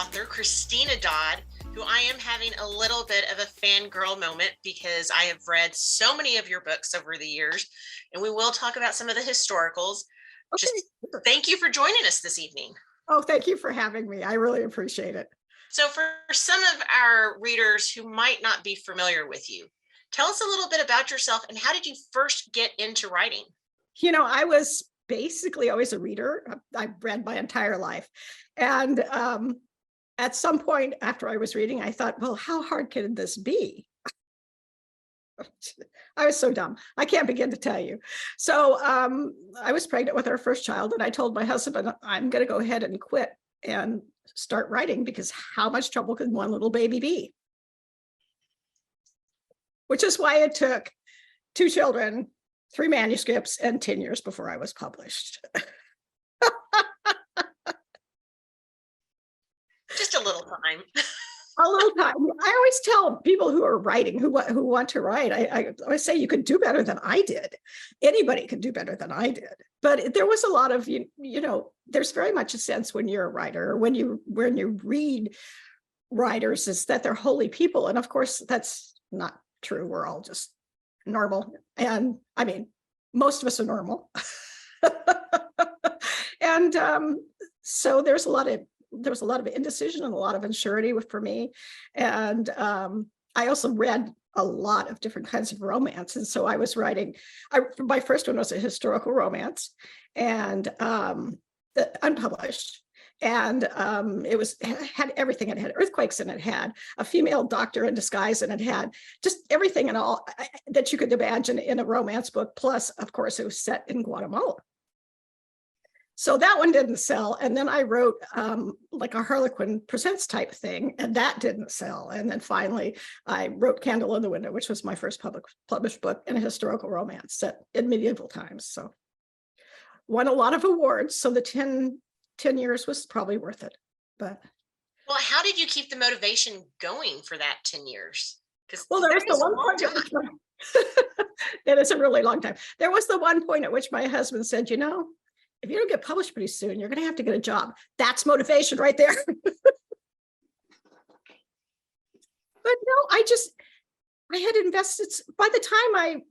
author, Christina Dodd, who I am having a little bit of a fangirl moment because I have read so many of your books over the years, and we will talk about some of the historicals. Okay. Just thank you for joining us this evening. Oh, thank you for having me. I really appreciate it. So for some of our readers who might not be familiar with you, tell us a little bit about yourself and how did you first get into writing? You know, I was basically always a reader. I've read my entire life. And at some point after I was reading, I thought, well, how hard could this be? I was so dumb. I can't begin to tell you. So I was pregnant with our first child, and I told my husband, I'm going to go ahead and quit and start writing, because how much trouble could one little baby be? Which is why it took 2 children, 3 manuscripts, and 10 years before I was published. Just a little time. A little time. I always tell people who are writing, who want to write, I always say you could do better than I did. Anybody could do better than I did. But there was a lot of, you know, there's very much a sense when you're a writer, or when you read writers, is that they're holy people. And of course, that's not true. We're all just normal. And I mean, most of us are normal. And so there was a lot of indecision and a lot of uncertainty for me. And I also read a lot of different kinds of romance. And so I was writing, my first one was a historical romance, and unpublished. And it had everything. It had earthquakes, and it had a female doctor in disguise, and it had just everything and all that you could imagine in a romance book. Plus, of course, it was set in Guatemala. So that one didn't sell. And then I wrote like a Harlequin Presents type thing, and that didn't sell. And then finally, I wrote Candle in the Window, which was my first published book in a historical romance set in medieval times. So won a lot of awards. So the 10 years was probably worth it. But well, how did you keep the motivation going for that 10 years? Well, there was the one point. It is a really long time. There was the one point at which my husband said, you know, if you don't get published pretty soon, you're going to have to get a job. That's motivation right there. But no, I had invested, by the time I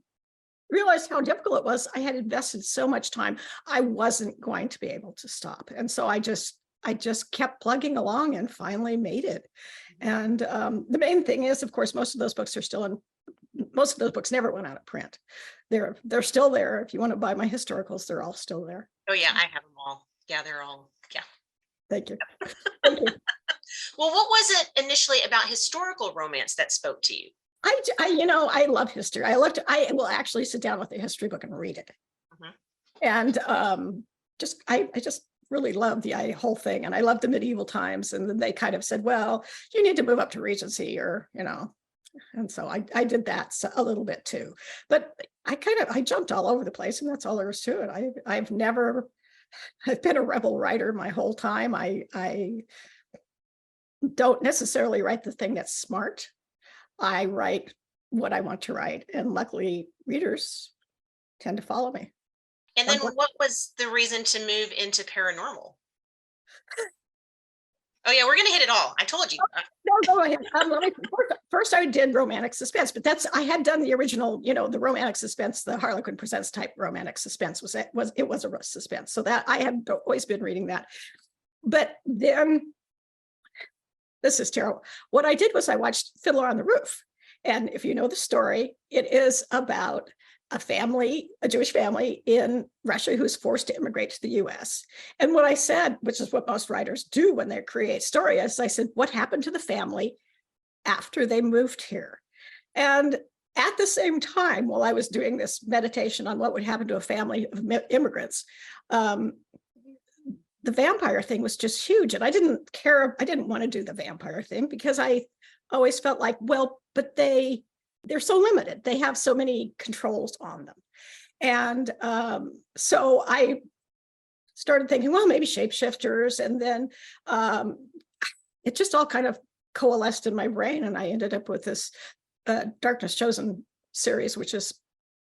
realized how difficult it was, I had invested so much time, I wasn't going to be able to stop. And so I just kept plugging along and finally made it. And the main thing is, of course, most of those books never went out of print. They're still there. If you want to buy my historicals, they're all still there. Oh yeah, I have them all. Yeah, they're all, yeah. Thank you. Thank you. Well, what was it initially about historical romance that spoke to you? I love history. I will actually sit down with a history book and read it. Mm-hmm. And I just really love the whole thing. And I love the medieval times. And then they kind of said, well, you need to move up to Regency, or, you know. And so I did that a little bit too, but I jumped all over the place, and that's all there is to it. I've been a rebel writer my whole time. I don't necessarily write the thing that's smart. I write what I want to write, and luckily readers tend to follow me. And then what was the reason to move into paranormal? Oh yeah, we're going to hit it all. I told you. No, go ahead. First I did romantic suspense, but I had done the original, you know, the romantic suspense, the Harlequin Presents type romantic suspense was a suspense. So that I had always been reading that. But then, this is terrible. What I did was I watched Fiddler on the Roof. And if you know the story, it is about a Jewish family in Russia who's forced to immigrate to the US. And what I said, which is what most writers do when they create stories, I said, what happened to the family after they moved here? And at the same time, while I was doing this meditation on what would happen to a family of immigrants, the vampire thing was just huge. And I didn't care. I didn't want to do the vampire thing because I always felt like, well, but they're so limited. They have so many controls on them. And so I started thinking, well, maybe shapeshifters. And then it just all kind of coalesced in my brain. And I ended up with this Darkness Chosen series, which is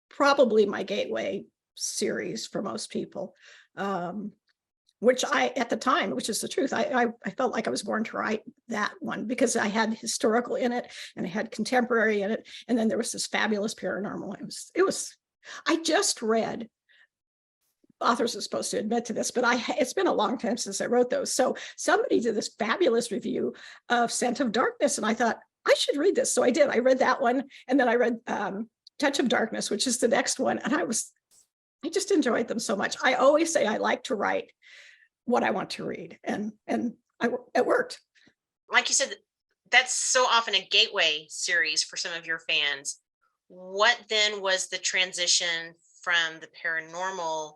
probably my gateway series for most people. which at the time, which is the truth, I felt like I was born to write that one because I had historical in it and I had contemporary in it. And then there was this fabulous paranormal. I just read, authors are supposed to admit to this, but it's been a long time since I wrote those. So somebody did this fabulous review of Scent of Darkness, and I thought I should read this. So I did. I read that one, and then I read Touch of Darkness, which is the next one, and I just enjoyed them so much. I always say I like to write what I want to read, and it worked. Like you said, that's so often a gateway series for some of your fans. What then was the transition from the paranormal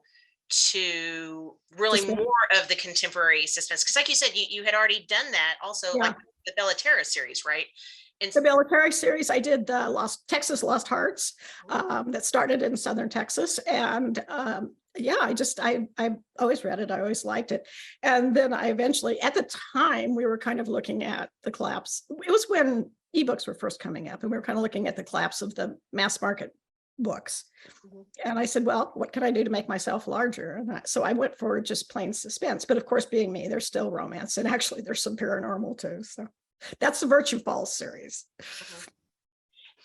to really Suspense. more of the contemporary suspense? Because like you said, you had already done that also, Yeah. like the Bellaterra series, right? And The military series, I did the Texas Lost Hearts that started in Southern Texas. And yeah, I always read it. I always liked it. And then I eventually, at the time, we were kind of looking at the collapse. It was when ebooks were first coming up, and we were kind of looking at the collapse of the mass market books. And I said, well, what can I do to make myself larger? And so I went for just plain suspense. But of course, being me, there's still romance. And actually, there's some paranormal too. So that's the Virtue Falls series.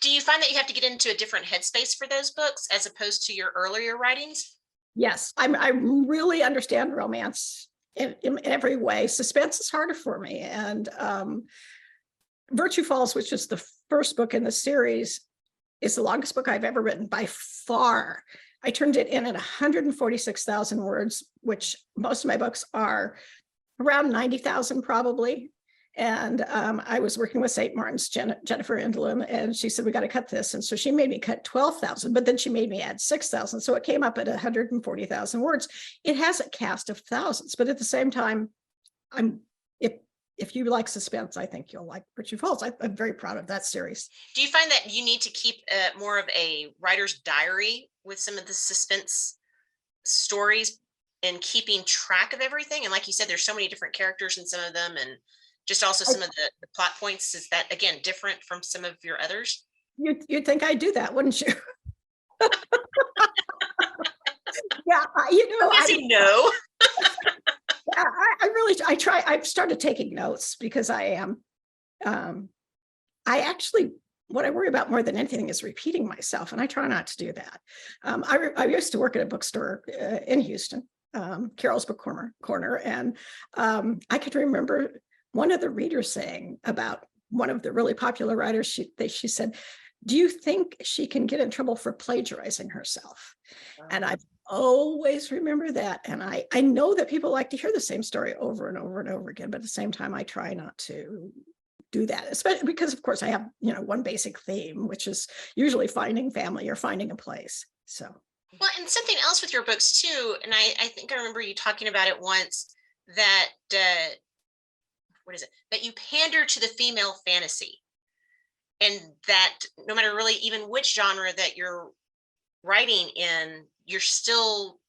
Do you find that you have to get into a different headspace for those books as opposed to your earlier writings? Yes, I really understand romance in every way. Suspense is harder for me. And Virtue Falls, which is the first book in the series, is the longest book I've ever written by far. I turned it in at 146,000 words, which most of my books are around 90,000 probably. And I was working with St. Martin's Jennifer Indelum, and she said, we got to cut this. And so she made me cut 12,000, but then she made me add 6,000. So it came up at 140,000 words. It has a cast of thousands, but at the same time, if you like suspense, I think you'll like Virtue Falls. I'm very proud of that series. Do you find that you need to keep more of a writer's diary with some of the suspense stories and keeping track of everything? And like you said, there's so many different characters in some of them, and just also some of the plot points. Is that, again, different from some of your others? You'd think I'd do that, wouldn't you? Yeah, No. I try. I've started taking notes because I actually, what I worry about more than anything is repeating myself, and I try not to do that. I used to work at a bookstore in Houston, Carol's Book Corner, and I could remember one of the readers saying about one of the really popular writers. She said, do you think she can get in trouble for plagiarizing herself? And I always remember that. And I know that people like to hear the same story over and over and over again, but at the same time, I try not to do that, especially because, of course, I have, one basic theme, which is usually finding family or finding a place. So. Well, and something else with your books too, and I think I remember you talking about it once, that what is it? That you pander to the female fantasy, and that no matter really even which genre that you're writing in, you're still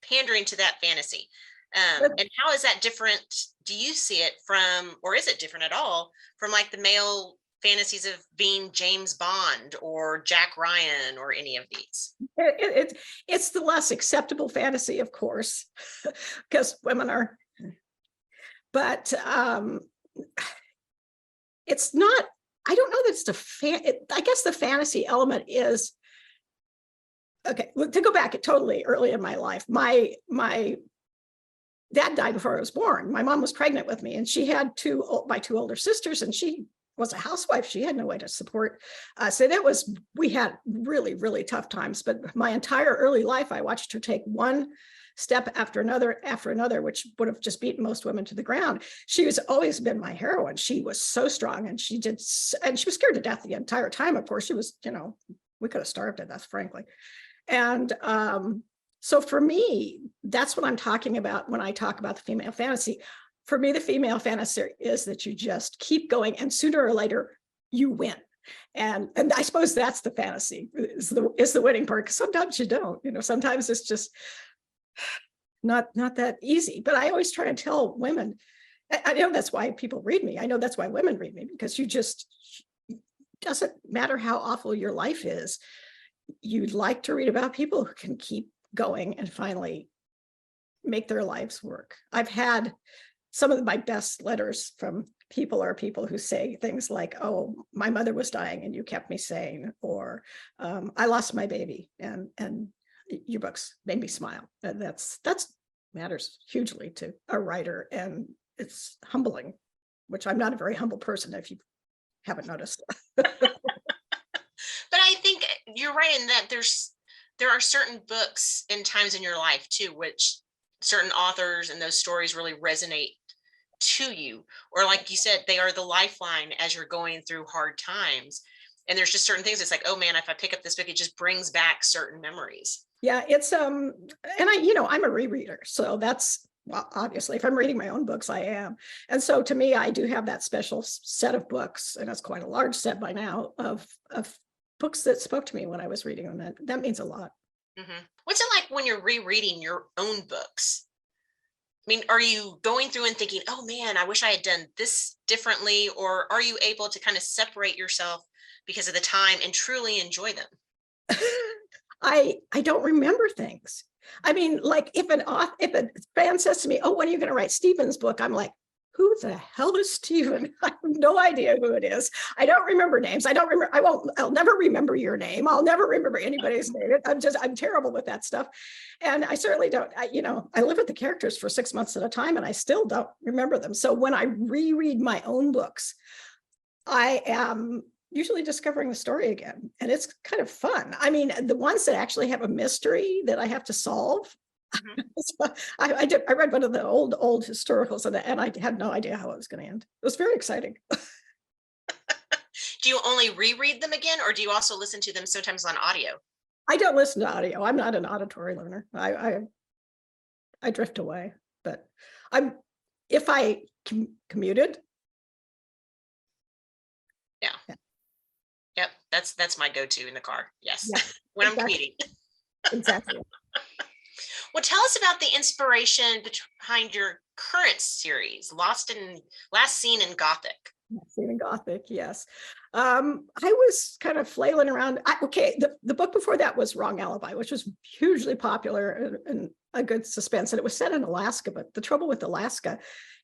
pandering to that fantasy. And how is that different? Do you see it from, or is it different at all from like the male fantasies of being James Bond or Jack Ryan or any of these? It's the less acceptable fantasy, of course, because women are, but it's not, I don't know that it's I guess the fantasy element is, okay, to go back totally early in my life, my dad died before I was born. My mom was pregnant with me, and she had my two older sisters, and she was a housewife. She had no way to support us. So we had really, really tough times. But my entire early life, I watched her take one step after another, which would have just beaten most women to the ground. She has always been my heroine. She was so strong, and she was scared to death the entire time. Of course, she was, we could have starved to death, frankly. And so for me, that's what I'm talking about when I talk about the female fantasy. For me, the female fantasy is that you just keep going, and sooner or later you win. And I suppose that's the fantasy, is the winning part, because sometimes you don't. Sometimes it's just not that easy. But I always try to tell women, I know that's why people read me. I know that's why women read me, because doesn't matter how awful your life is. You'd like to read about people who can keep going and finally make their lives work. I've had some of my best letters from people are people who say things like, oh, my mother was dying and you kept me sane, or I lost my baby and your books made me smile. And that's matters hugely to a writer, and it's humbling, which I'm not a very humble person, if you haven't noticed. But I think you're right in that there are certain books and times in your life too, which certain authors and those stories really resonate to you. Or like you said, they are the lifeline as you're going through hard times. And there's just certain things. It's like, oh man, if I pick up this book, it just brings back certain memories. Yeah, it's and I'm a rereader, so that's, well, obviously if I'm reading my own books, I am. And so to me, I do have that special set of books, and it's quite a large set by now of books that spoke to me when I was reading them. That means a lot. Mm-hmm. What's it like when you're rereading your own books? I mean, are you going through and thinking, oh man, I wish I had done this differently? Or are you able to kind of separate yourself because of the time and truly enjoy them? I don't remember things. I mean, like if a fan says to me, "Oh, when are you going to write Stephen's book?" I'm like, "Who the hell is Stephen?" I have no idea who it is. I don't remember names. I don't remember. I'll never remember your name. I'll never remember anybody's name. I'm terrible with that stuff, and I certainly don't. I live with the characters for 6 months at a time, and I still don't remember them. So when I reread my own books, I am usually discovering the story again, and it's kind of fun. I mean, the ones that actually have a mystery that I have to solve. Mm-hmm. So I read one of the old historicals, and I had no idea how it was going to end. It was very exciting. Do you only reread them again, or do you also listen to them sometimes on audio? I don't listen to audio. I'm not an auditory learner. I drift away, but if I commuted. Yeah. Yep. That's my go-to in the car. Yes. Yeah, When I'm exactly. commuting. Exactly. Well, tell us about the inspiration behind your current series, Last Seen in Gothic. Even Gothic, yes. I was kind of flailing around. The book before that was Wrong Alibi, which was hugely popular and a good suspense. And it was set in Alaska, but the trouble with Alaska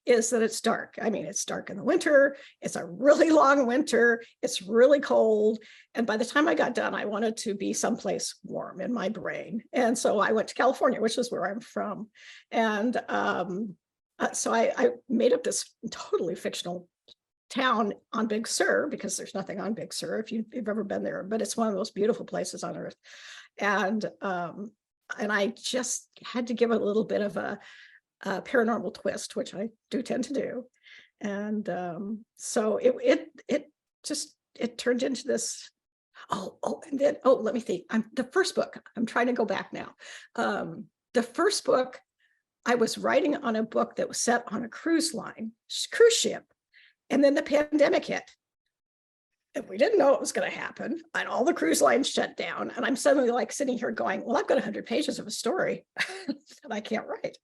is that it's dark. I mean, it's dark in the winter. It's a really long winter. It's really cold. And by the time I got done, I wanted to be someplace warm in my brain. And so I went to California, which is where I'm from. And so I made up this totally fictional town on Big Sur, because there's nothing on Big Sur if you've ever been there, but it's one of the most beautiful places on earth. And I just had to give it a little bit of a paranormal twist, which I do tend to do. And so it turned into this. And then let me think. The first book. I'm trying to go back now. The first book, I was writing on a book that was set on a cruise ship. And then the pandemic hit. And we didn't know what was going to happen. And all the cruise lines shut down. And I'm suddenly like sitting here going, well, I've got 100 pages of a story that I can't write.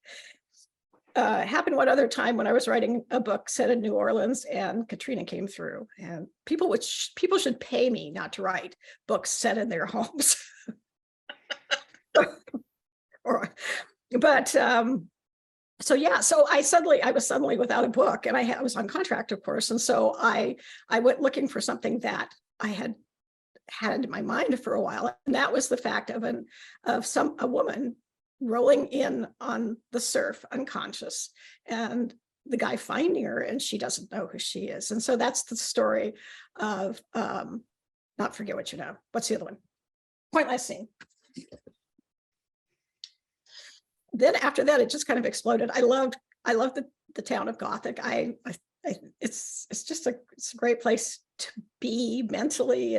Happened one other time when I was writing a book set in New Orleans, and Katrina came through, and people should pay me not to write books set in their homes. So I was suddenly without a book, and I was on contract, of course. And so I went looking for something that I had in my mind for a while. And that was the fact of a woman rolling in on the surf unconscious, and the guy finding her, and she doesn't know who she is. And so that's the story of Not Forget What You Know. What's the other one? Point Last Seen. Then after that, it just kind of exploded. I loved the town of Gothic. It's just it's a great place to be mentally.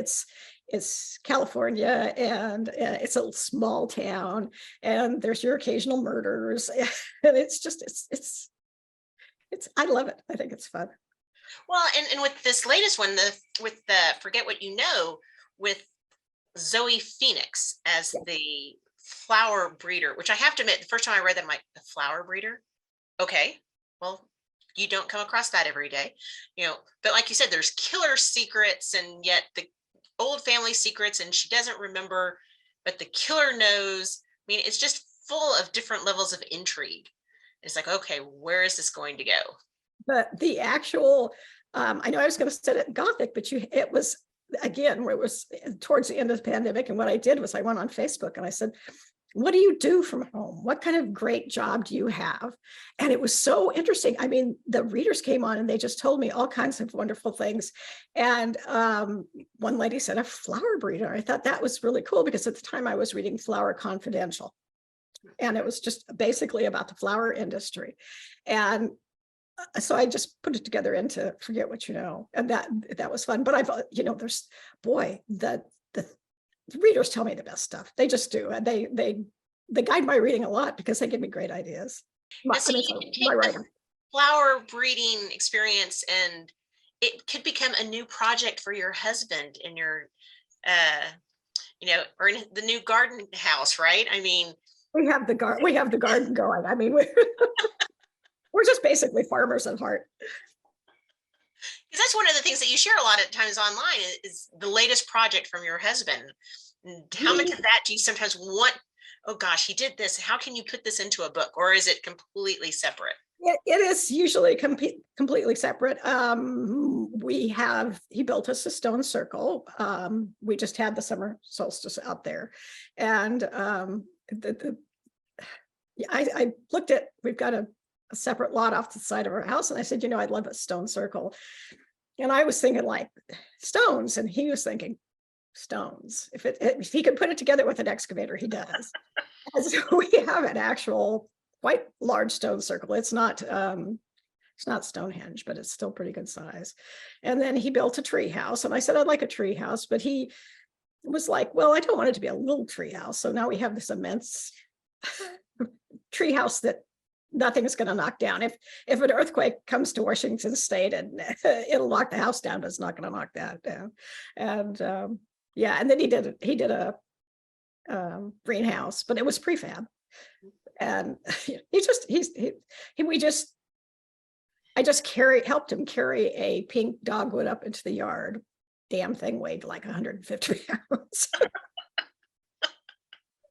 It's California, and it's a small town, and there's your occasional murders, and it's I love it. I think it's fun. Well, and with this latest one, with the Forget What You Know, with Zoey Phoenix as the flower breeder, which I have to admit, the first time I read that, I'm like, the flower breeder? Okay, well, you don't come across that every day, but like you said, there's killer secrets, and yet the old family secrets, and she doesn't remember, but the killer knows. I mean, it's just full of different levels of intrigue. It's like, okay, where is this going to go? But the actual, I know I was going to set it Gothic, but it was, again, where it was towards the end of the pandemic. And what I did was I went on Facebook and I said, what do you do from home? What kind of great job do you have? And it was so interesting. I mean, the readers came on and they just told me all kinds of wonderful things. And one lady said a flower breeder. I thought that was really cool because at the time I was reading Flower Confidential. And it was just basically about the flower industry. And so I just put it together into Forget What You Know. And that was fun. But I've, there's, boy, the readers tell me the best stuff. They just do. And they guide my reading a lot because they give me great ideas. And so you can take the flower breeding experience and it could become a new project for your husband in your, or in the new garden house, right? I mean, we have the garden going. I mean, we're just basically farmers at heart. Because that's one of the things that you share a lot of times online is the latest project from your husband. And how much of that do you sometimes want? Oh gosh, he did this. How can you put this into a book? Or is it completely separate? It is usually completely separate. He built us a stone circle. We just had the summer solstice out there. And I looked at, we've got a separate lot off the side of our house. And I said, I'd love a stone circle. And I was thinking like stones. And he was thinking stones. If he could put it together with an excavator, he does. And so we have an actual quite large stone circle. It's not Stonehenge, but it's still pretty good size. And then he built a tree house. And I said, I'd like a tree house, but he was like, well, I don't want it to be a little tree house. So now we have this immense tree house that nothing is going to knock down. If an earthquake comes to Washington State and it'll knock the house down, but it's not going to knock that down. And and then he did a greenhouse, but it was prefab. And I just helped him carry a pink dogwood up into the yard. Damn thing weighed like 150 pounds.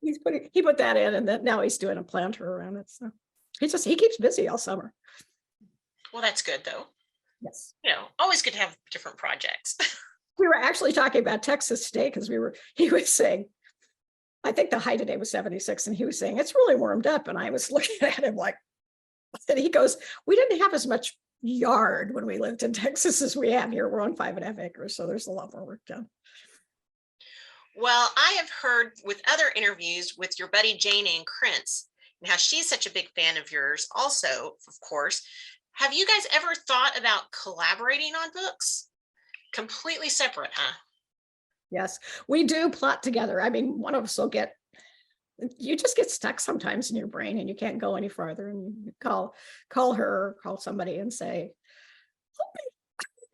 He put that in, and then now he's doing a planter around it. So he keeps busy all summer. Well, that's good though. Yes. Always good to have different projects. We were actually talking about Texas today because he was saying, I think the high today was 76, and he was saying it's really warmed up. And I was looking at him like, and he goes, we didn't have as much yard when we lived in Texas as we have here. We're on 5.5 acres, so there's a lot more work done. Well, I have heard with other interviews with your buddy Jane Ann Krentz, and how she's such a big fan of yours also, of course. Have you guys ever thought about collaborating on books? Completely separate, huh? Yes, we do plot together. I mean, one of us will you just get stuck sometimes in your brain and you can't go any farther, and you call her, call somebody and say,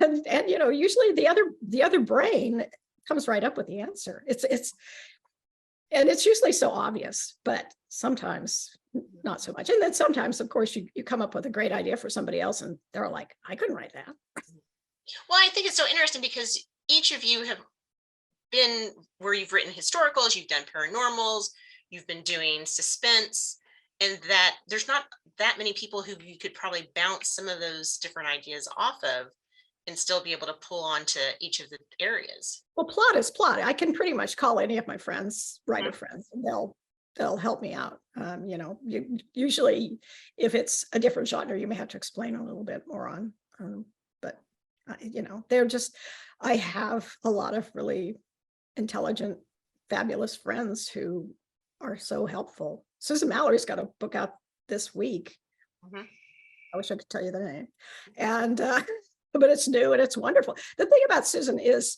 and usually the other brain comes right up with the answer. It's usually so obvious, but sometimes not so much. And then sometimes, of course, you come up with a great idea for somebody else and they're like, I couldn't write that. Well, I think it's so interesting because each of you have been where you've written historicals, you've done paranormals, you've been doing suspense, and that there's not that many people who you could probably bounce some of those different ideas off of and still be able to pull onto each of the areas. Well, plot is plot. I can pretty much call any of my friends, writer friends, and they'll help me out. Usually if it's a different genre, you may have to explain a little bit more on, but they're just, I have a lot of really intelligent, fabulous friends who are so helpful. Susan Mallory's got a book out this week. Mm-hmm. I wish I could tell you the name. And but it's new and it's wonderful. The thing about Susan is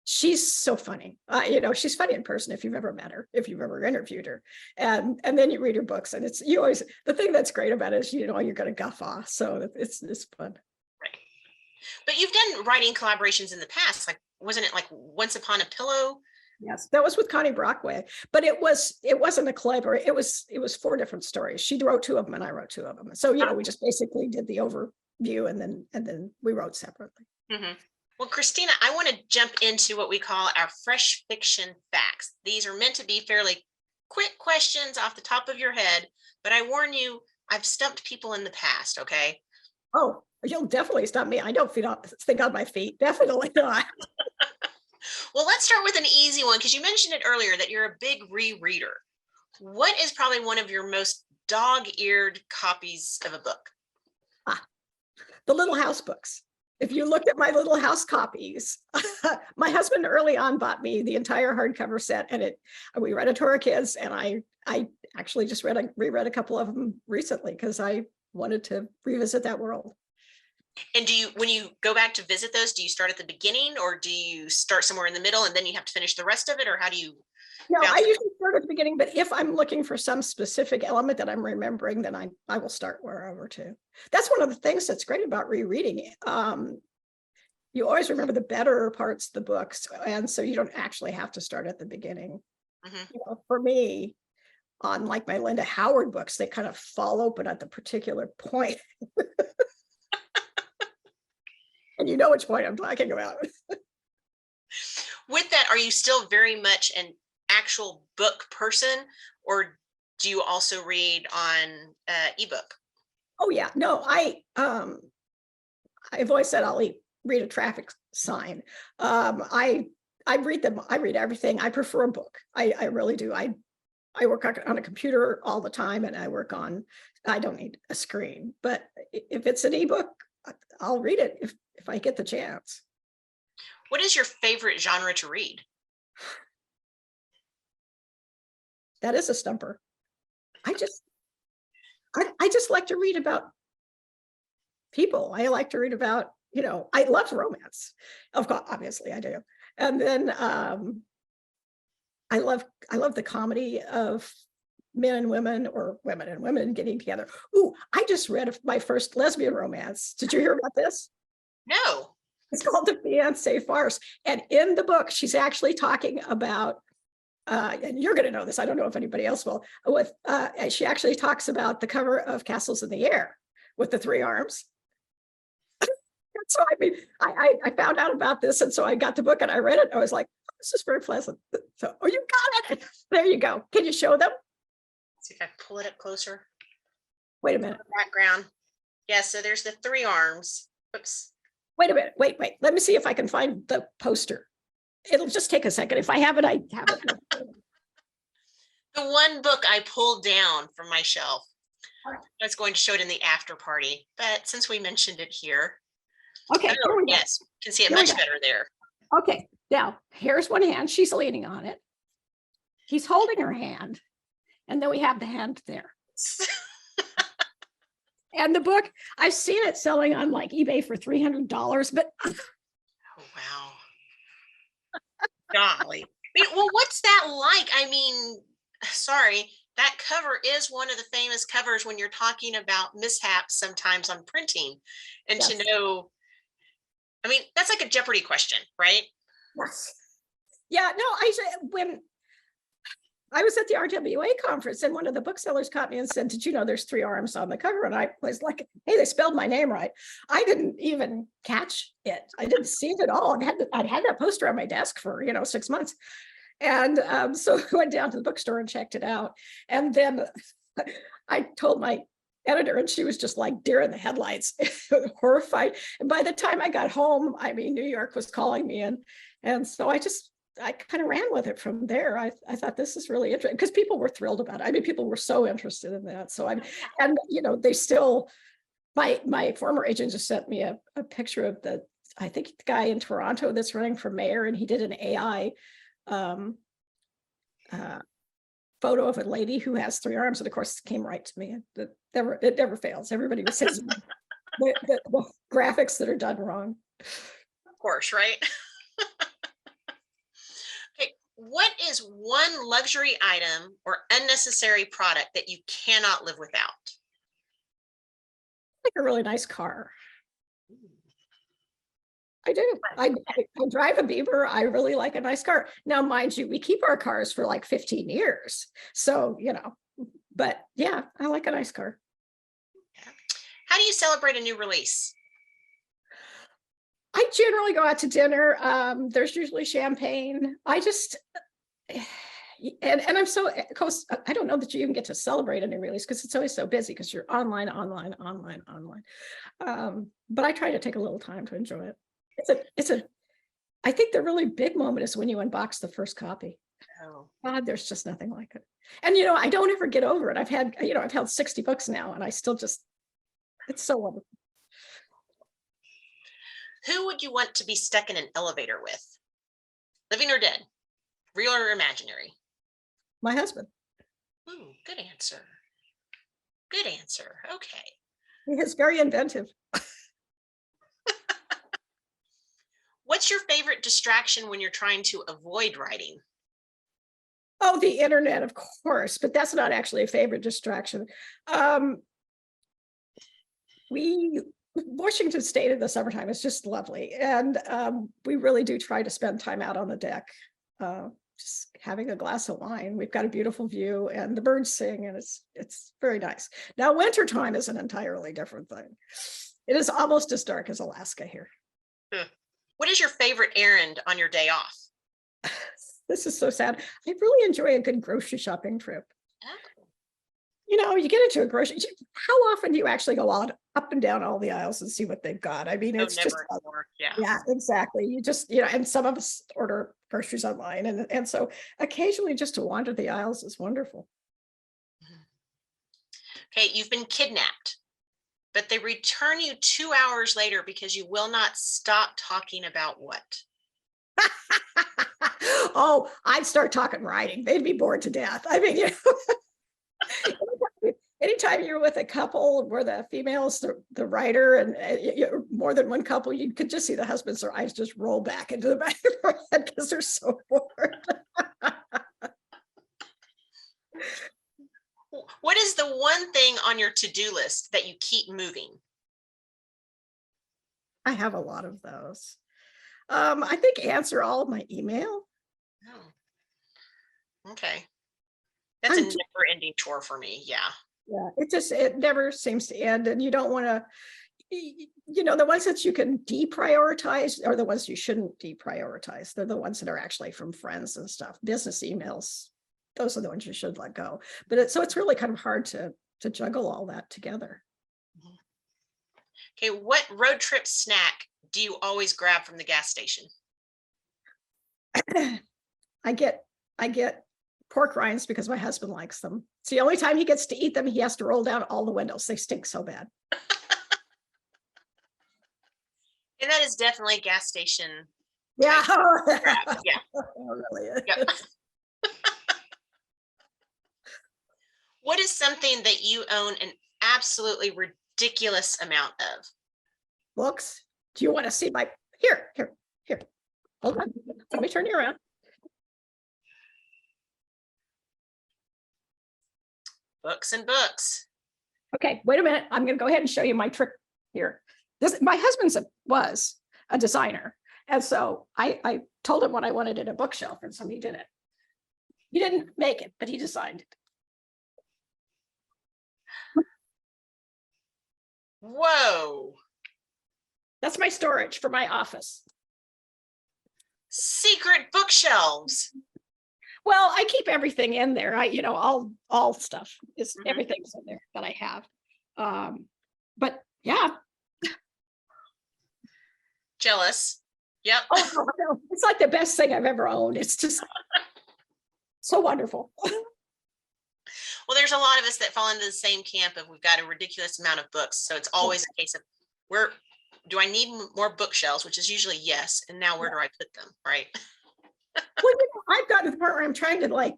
she's so funny. She's funny in person if you've ever met her, if you've ever interviewed her. And then you read her books, and the thing that's great about it is you're going to guffaw. So it's fun. Right. But you've done writing collaborations in the past. Like, wasn't it like Once Upon a Pillow? Yes, that was with Connie Brockway, but it wasn't a collaboration. It was 4 different stories. She wrote 2 of them and I wrote 2 of them. So we just basically did the overview and then we wrote separately. Mm-hmm. Well, Christina, I want to jump into what we call our fresh fiction facts. These are meant to be fairly quick questions off the top of your head, but I warn you, I've stumped people in the past, okay? Oh, you'll definitely stop me. I don't think on my feet. Definitely not. Well, let's start with an easy one because you mentioned it earlier that you're a big rereader. What is probably one of your most dog-eared copies of a book? Ah, the Little House books. If you looked at my Little House copies, my husband early on bought me the entire hardcover set, and we read it to our kids, and I actually just reread a couple of them recently because I wanted to revisit that world. And do you, when you go back to visit those, do you start at the beginning or do you start somewhere in the middle and then you have to finish the rest of it? Or how do you No, I bounce it? usually start at the beginning, but if I'm looking for some specific element that I'm remembering, then I will start wherever too. That's one of the things that's great about rereading. You always remember the better parts of the books, and so you don't actually have to start at the beginning. Mhm. You know, for me, on like my Linda Howard books, they kind of fall open at the particular point. And you know which point I'm talking about. With that, are you still very much an actual book person or do you also read on ebook? Oh yeah, no, I've always said read a traffic sign. I read them. I read everything. I prefer a book. I really do. I work on a computer all the time, and I don't need a screen. But if it's an ebook, I'll read it if I get the chance. What is your favorite genre to read? That is a stumper. I just I just like to read about people. I like to read about, I love romance. Of course, obviously I do. And then I love the comedy of men and women, or women and women getting together. Ooh, I just read my first lesbian romance. Did you hear about this? No. It's called The Fiancé Farce. And in the book, she's actually talking about, and you're going to know this, I don't know if anybody else will, she actually talks about the cover of Castles in the Air with the three arms. So I mean, I found out about this, and so I got the book and I read it. I was like, oh, this is very pleasant. So, oh, you got it. There you go. Can you show them? Let's see if I pull it up closer. Wait a minute. Background. Yeah, so there's the three arms. Oops. Wait a minute. Wait. Let me see if I can find the poster. It'll just take a second. If I have it, I have it. The one book I pulled down from my shelf. I was going to show it in the after party, but since we mentioned it here. Okay. Here we go. Yes, you can see it Here we much go. better there. Okay. Now, here's one hand. She's leaning on it. He's holding her hand. And then we have the hand there. And the book, I've seen it selling on like eBay for $300, but Oh, wow. Golly. Well, what's that like? I mean, sorry, that cover is one of the famous covers when you're talking about mishaps sometimes on printing. And yes. to know, I mean, that's like a Jeopardy question, right? Yes. Yeah, no, when I was at the RWA conference, and one of the booksellers caught me and said, did you know there's three arms on the cover? And I was like, hey, they spelled my name right. I didn't even catch it. I didn't see it at all. I'd had that poster on my desk for, 6 months. And so I went down to the bookstore and checked it out. And then I told my editor, and she was just like deer in the headlights, horrified. And by the time I got home, I mean, New York was calling me in. And so I kind of ran with it from there. I thought this is really interesting because people were thrilled about it. I mean, people were so interested in that. So they still, my former agent just sent me a picture of I think the guy in Toronto that's running for mayor, and he did an AI photo of a lady who has three arms. And of course, it came right to me. It never fails. Everybody says the graphics that are done wrong. Of course, right? What is one luxury item or unnecessary product that you cannot live without? Like a really nice car. I do. I drive a Beamer. I really like a nice car. Now, mind you, we keep our cars for like 15 years. So, but yeah, I like a nice car. How do you celebrate a new release? I generally go out to dinner. There's usually champagne. I just, And I'm so, of course, I don't know that you even get to celebrate any release because it's always so busy because you're online. But I try to take a little time to enjoy it. I think the really big moment is when you unbox the first copy. Oh. God, there's just nothing like it. And, I don't ever get over it. I've held 60 books now and I still it's so wonderful. Who would you want to be stuck in an elevator with? Living or dead? Real or imaginary? My husband. Ooh, good answer. Good answer. Okay. He is very inventive. What's your favorite distraction when you're trying to avoid writing? Oh, the internet, of course, but that's not actually a favorite distraction. Washington State in the summertime is just lovely. And we really do try to spend time out on the deck, just having a glass of wine. We've got a beautiful view and the birds sing and it's very nice. Now, wintertime is an entirely different thing. It is almost as dark as Alaska here. What is your favorite errand on your day off? This is so sad. I really enjoy a good grocery shopping trip. Oh. You get into a grocery. How often do you actually go out up and down all the aisles and see what they've got? I mean, it's just anymore. yeah, exactly. You just and some of us order groceries online, and so occasionally just to wander the aisles is wonderful. Okay, you've been kidnapped, but they return you 2 hours later because you will not stop talking about what? Oh, I'd start talking writing. They'd be bored to death. I mean, anytime you're with a couple where the female's the writer and more than one couple, you could just see the husbands, their eyes just roll back into the back of their head because they're so bored. What is the one thing on your to-do list that you keep moving? I have a lot of those. I think answer all of my email. Oh. Okay. That's a never-ending chore for me. Yeah. Yeah, it never seems to end, and you don't want to, the ones that you can deprioritize are the ones you shouldn't deprioritize. They're the ones that are actually from friends and stuff. Business emails, those are the ones you should let go. But it's really kind of hard to juggle all that together. Okay, what road trip snack do you always grab from the gas station? I get pork rinds because my husband likes them. It's the only time he gets to eat them. He has to roll down all the windows. They stink so bad. And that is definitely a gas station. Yeah. Grab. Yeah. It really is. Yep. What is something that you own an absolutely ridiculous amount of? Books. Do you want to see my here? Hold on. Let me turn you around. Books and books. Okay, wait a minute. I'm going to go ahead and show you my trick here. My husband was a designer. And so I told him what I wanted in a bookshelf, and so he did it. He didn't make it, but he designed it. Whoa. That's my storage for my office. Secret bookshelves. Well, I keep everything in there. All stuff is everything's in there that I have. But yeah. Jealous. Yep. Oh, no, it's like the best thing I've ever owned. It's just so wonderful. Well, there's a lot of us that fall into the same camp of we've got a ridiculous amount of books. So it's always a case of do I need more bookshelves, which is usually yes. And now where do I put them? Right. Well, I've gotten to the part where I'm trying to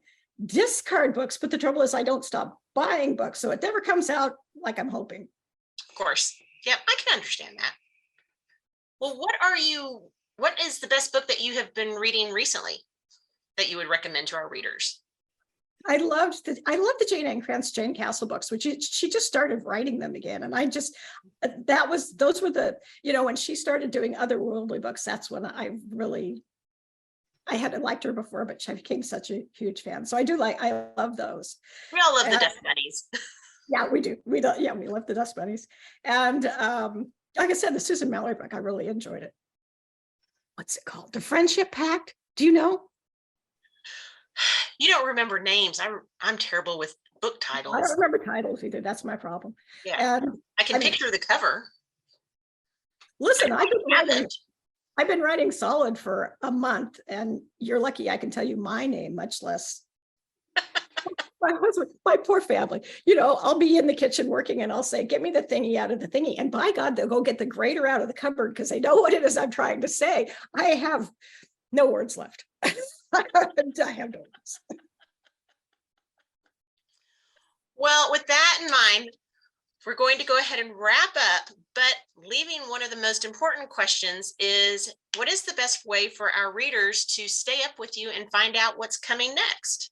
discard books, but the trouble is I don't stop buying books. So it never comes out like I'm hoping. Of course. Yep. I can understand that. Well, what is the best book that you have been reading recently that you would recommend to our readers? I loved the Jane Ann Krantz Jane Castle books, which she just started writing them again. And those were the, when she started doing otherworldly books, that's when I hadn't liked her before, but I became such a huge fan. So I love those. We all love the Dust Bunnies. Yeah, we do. We love the Dust Bunnies. And like I said, the Susan Mallory book, I really enjoyed it. What's it called? The Friendship Pact. Do you know? You don't remember names. I'm terrible with book I titles. don't remember titles either. That's my problem. Yeah, And I can I mean, picture the cover. listen, Enchantment. I've been writing solid for a month, and you're lucky I can tell you my name, much less my husband, my poor family. I'll be in the kitchen working and I'll say, get me the thingy out of the thingy. And by God, they'll go get the grater out of the cupboard because they know what it is I'm trying to say. I have no words left. I have no words. Well, with that in mind, we're going to go ahead and wrap up, but leaving one of the most important questions is, what is the best way for our readers to stay up with you and find out what's coming next?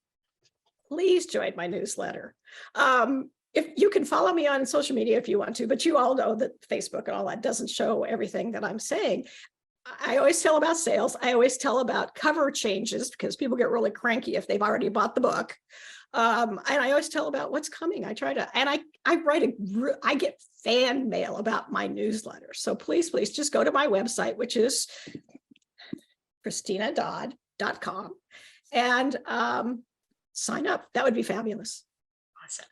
Please join my newsletter. If you can follow me on social media if you want to, but you all know that Facebook and all that doesn't show everything that I'm saying. I always tell about sales. I always tell about cover changes because people get really cranky if they've already bought the book. And I always tell about what's coming. I try to, and I get fan mail about my newsletter. So please just go to my website, which is ChristinaDodd.com, and sign up. That would be fabulous. Awesome.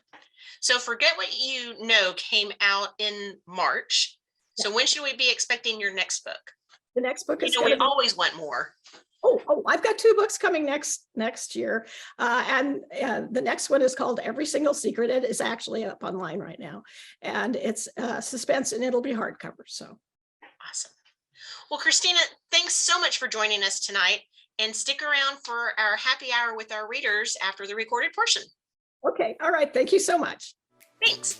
So Forget What You Know came out in March. So when should we be expecting your next book? The next book is we always want more. Oh, I've got 2 books coming next year. And the next one is called Every Single Secret. It is actually up online right now. And it's suspense, and it'll be hardcover. So awesome. Well, Christina, thanks so much for joining us tonight. And stick around for our happy hour with our readers after the recorded portion. Okay. All right. Thank you so much. Thanks.